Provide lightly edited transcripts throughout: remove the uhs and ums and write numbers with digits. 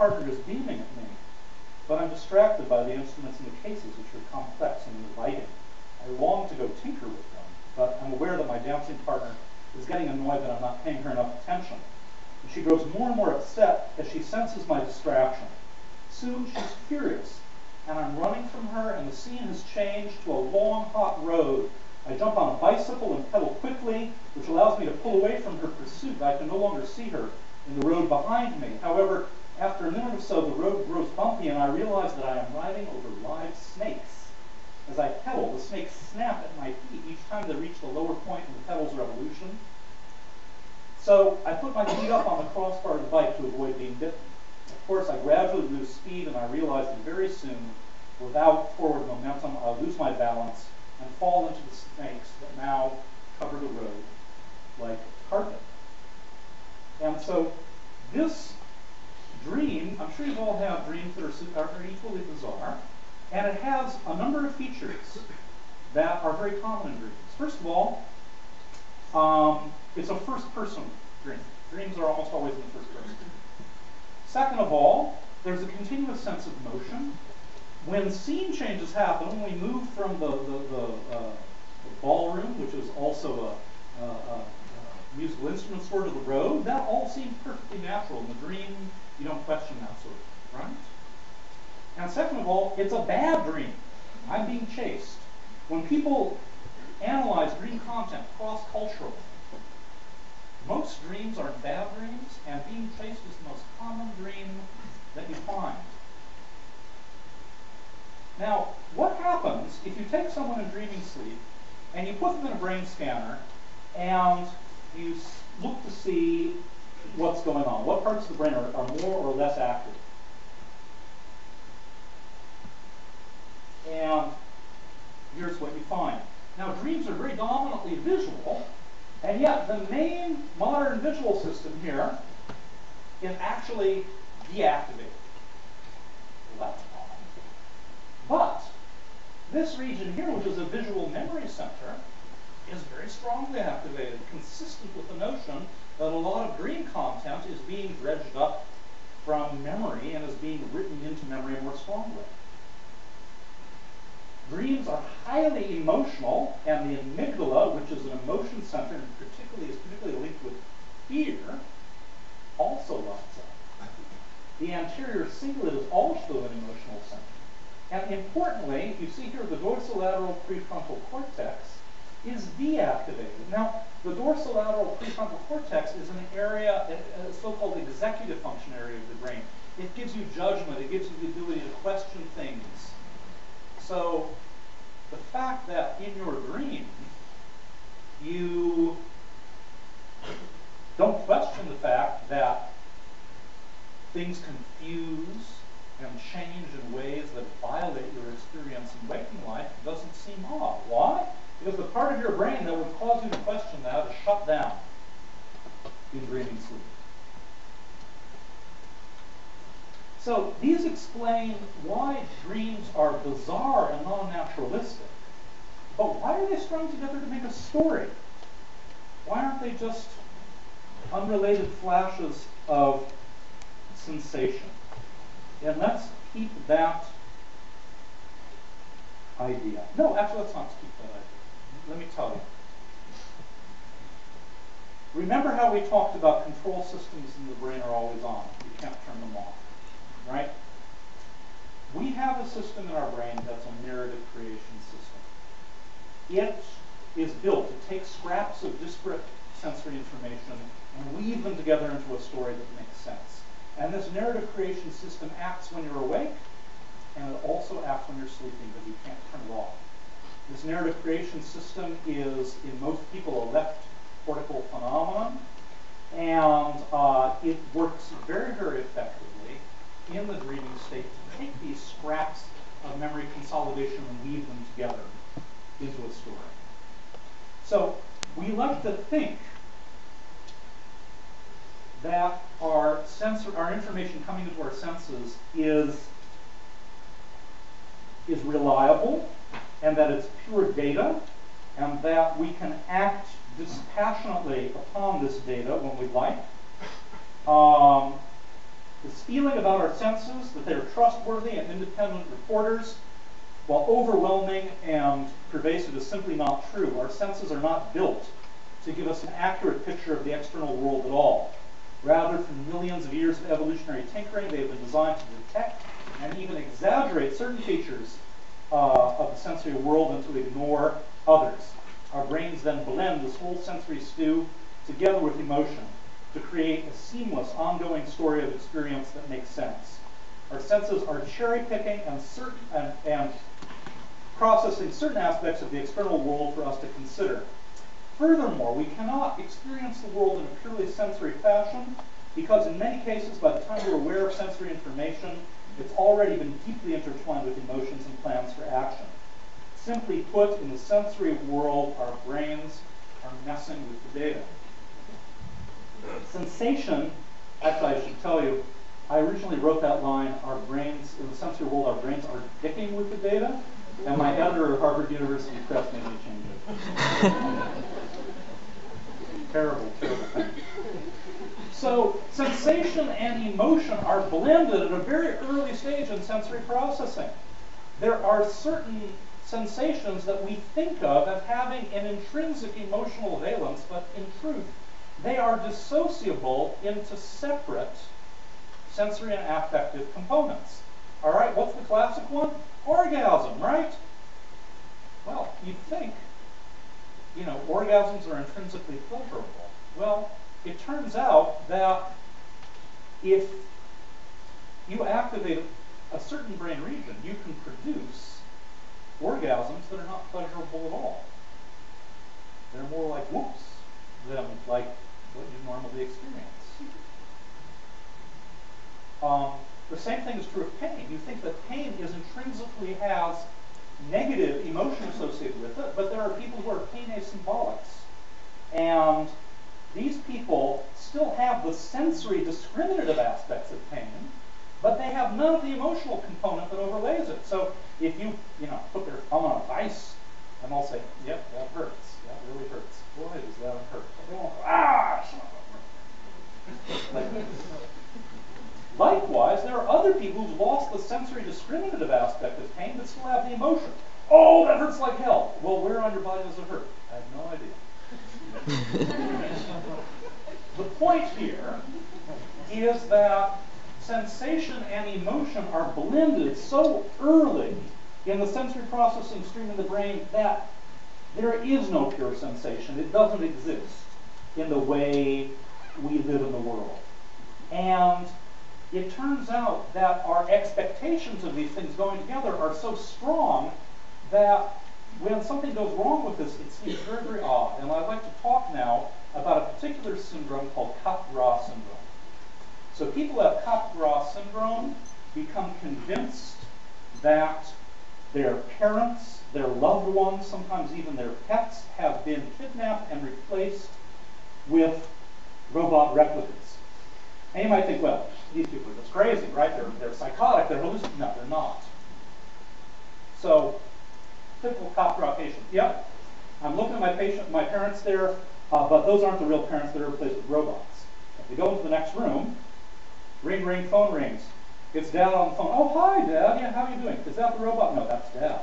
partner is beaming at me, but I'm distracted by the instruments in the cases, which are complex and inviting. I long to go tinker with them, but I'm aware that my dancing partner is getting annoyed that I'm not paying her enough attention. And she grows more and more upset as she senses my distraction. Soon she's furious, and I'm running from her, and the scene has changed to a long, hot road. I jump on a bicycle and pedal quickly, which allows me to pull away from her pursuit. I can no longer see her in the road behind me. However, after a minute or so, the road grows bumpy, and I realize that I am riding over live snakes. As I pedal, the snakes snap at my feet each time they reach the lower point in the pedal's revolution. So I put my feet up on the crossbar of the bike to avoid being bitten. Of course, I gradually lose speed, and I realize that very soon, without forward momentum, I'll lose my balance and fall into the snakes that now cover the road like carpet. And so this dream, I'm sure you all have dreams that are equally bizarre, and it has a number of features that are very common in dreams. First of all, it's a first-person dream. Dreams are almost always in the first person. Second of all, there's a continuous sense of motion. When scene changes happen, when we move from the ballroom, which is also a musical instrument store, to the road, that all seems perfectly natural. In the dream, you don't question that sort of thing, right? And second of all, it's a bad dream. I'm being chased. When people analyze dream content cross-culturally, most dreams are bad dreams, and being chased is the most common dream that you find. Now, what happens if you take someone in dreaming sleep and you put them in a brain scanner and you look to see what's going on? What parts of the brain are more or less active? And here's what you find. Now, dreams are very dominantly visual, and yet the main modern visual system here is actually deactivated. Well, that's odd. But this region here, which is a visual memory center, is very strongly activated, consistent with the notion that a lot of dream content is being dredged up from memory and is being written into memory more strongly. Dreams are highly emotional, and the amygdala, which is an emotion center and is particularly linked with fear, also lights up. The anterior cingulate is also an emotional center. And importantly, you see here the dorsolateral prefrontal cortex is deactivated. Now, the dorsolateral prefrontal cortex is an area, a so-called executive function area of the brain. It gives you judgment, it gives you the ability to question things. So, the fact that in your dream, you don't question the fact that things confuse and change in ways that violate your experience in waking life doesn't seem odd. Why? Because the part of your brain that would cause you to question that is shut down in dreaming sleep. So these explain why dreams are bizarre and non-naturalistic. But why are they strung together to make a story? Why aren't they just unrelated flashes of sensation? And let's keep that idea. No, actually, let's not keep that idea. Let me tell you. Remember how we talked about control systems in the brain are always on. You can't turn them off, right? We have a system in our brain that's a narrative creation system. It is built. It takes scraps of disparate sensory information and weave them together into a story that makes sense. And this narrative creation system acts when you're awake, and it also acts when you're sleeping, but you can't turn it off. This narrative creation system is, in most people, a left cortical phenomenon, and it works very, very effectively in the dreaming state to take these scraps of memory consolidation and weave them together into a story. So we like to think that our information coming into our senses is reliable, and that it's pure data, and that we can act dispassionately upon this data when we like. This feeling about our senses, that they're trustworthy and independent reporters, while overwhelming and pervasive, is simply not true. Our senses are not built to give us an accurate picture of the external world at all. Rather, through millions of years of evolutionary tinkering, they have been designed to detect and even exaggerate certain features of the sensory world and to ignore others. Our brains then blend this whole sensory stew together with emotion to create a seamless, ongoing story of experience that makes sense. Our senses are cherry-picking and processing certain aspects of the external world for us to consider. Furthermore, we cannot experience the world in a purely sensory fashion because in many cases, by the time we're aware of sensory information, it's already been deeply intertwined with emotions and plans for action. Simply put, in the sensory world, our brains are messing with the data. Sensation, actually I should tell you, I originally wrote that line, our brains, in the sensory world, our brains are dicking with the data, and my editor at Harvard University Press made me change it. Terrible, terrible thing. So, sensation and emotion are blended at a very early stage in sensory processing. There are certain sensations that we think of as having an intrinsic emotional valence, but in truth, they are dissociable into separate sensory and affective components. All right, what's the classic one? Orgasm, right? Well, you'd think, orgasms are intrinsically pleasurable. Well, it turns out that if you activate a certain brain region, you can produce orgasms that are not pleasurable at all. They're more like whoops than like what you normally experience. The same thing is true of pain. You think that pain is intrinsically has negative emotion associated with it, but there are people who are pain asymbolics. And these people still have the sensory discriminative aspects of pain, but they have none of the emotional component that overlays it. So if you, put their thumb on a vice, and they'll say, yep, that hurts. That really hurts. Boy, does that hurt. They won't go, ah, son of a bitch. Likewise, there are other people who've lost the sensory discriminative aspect of pain but still have the emotion. Oh, that hurts like hell. Well, where on your body does it hurt? I have no idea. The point here is that sensation and emotion are blended so early in the sensory processing stream in the brain that there is no pure sensation. It doesn't exist in the way we live in the world. And it turns out that our expectations of these things going together are so strong that when something goes wrong with this, it seems very, very odd. And I'd like to talk now about a particular syndrome called Capgras syndrome. So people who have Capgras syndrome become convinced that their parents, their loved ones, sometimes even their pets, have been kidnapped and replaced with robot replicas. And you might think, well, these people are just crazy, right? They're psychotic, they're hallucinating. No, they're not. So, typical Capgras patient. Yep, I'm looking at my parents there, but those aren't the real parents, they're replaced with robots. If we go into the next room, ring, ring, phone rings. It's Dad on the phone. Oh, hi, Dad. Yeah, how are you doing? Is that the robot? No, that's Dad.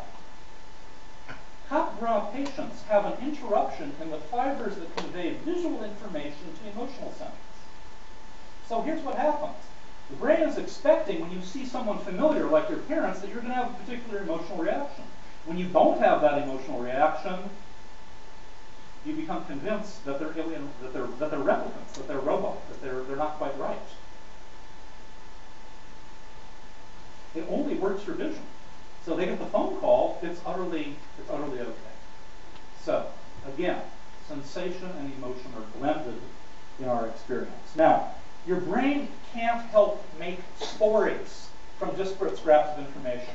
Capgras patients have an interruption in the fibers that convey visual information to emotional centers. So here's what happens. The brain is expecting when you see someone familiar like your parents that you're going to have a particular emotional reaction. When you don't have that emotional reaction, you become convinced that they're alien, that they're replicants, that they're robots, that they're not quite right. It only works for vision. So they get the phone call, it's utterly okay. So, again, sensation and emotion are blended in our experience. Now, your brain can't help make stories from disparate scraps of information.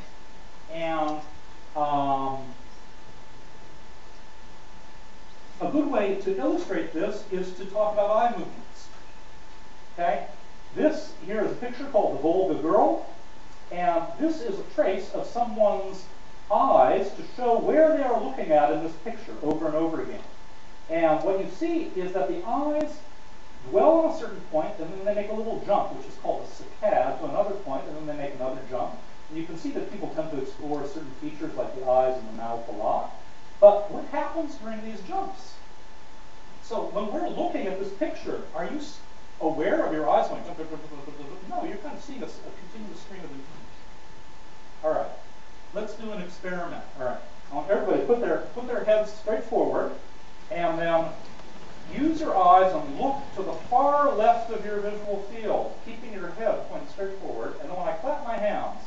And a good way to illustrate this is to talk about eye movements. Okay? This here is a picture called The Volga Girl. And this is a trace of someone's eyes to show where they are looking at in this picture over and over again. And what you see is that the eyes dwell on a certain point, and then they make a little jump, which is called a saccade, to another point, and then they make another jump. And you can see that people tend to explore certain features like the eyes and the mouth a lot. But what happens during these jumps? So when we're looking at this picture, are you aware of your eyes going? No, you're kind of seeing a continuous stream of information. All right, let's do an experiment. All right, I want everybody to put their heads straight forward, and then use your eyes and look to the far left of your visual field, keeping your head pointed straight forward. And then when I clap my hands,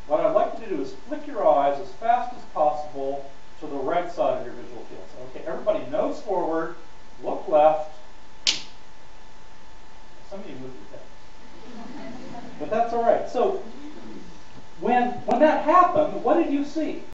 what I'd like you to do is flick your eyes as fast as possible to the right side of your visual field. So, okay, everybody nose forward, look left. Some of you moved your head. But that's all right. So when that happened, what did you see?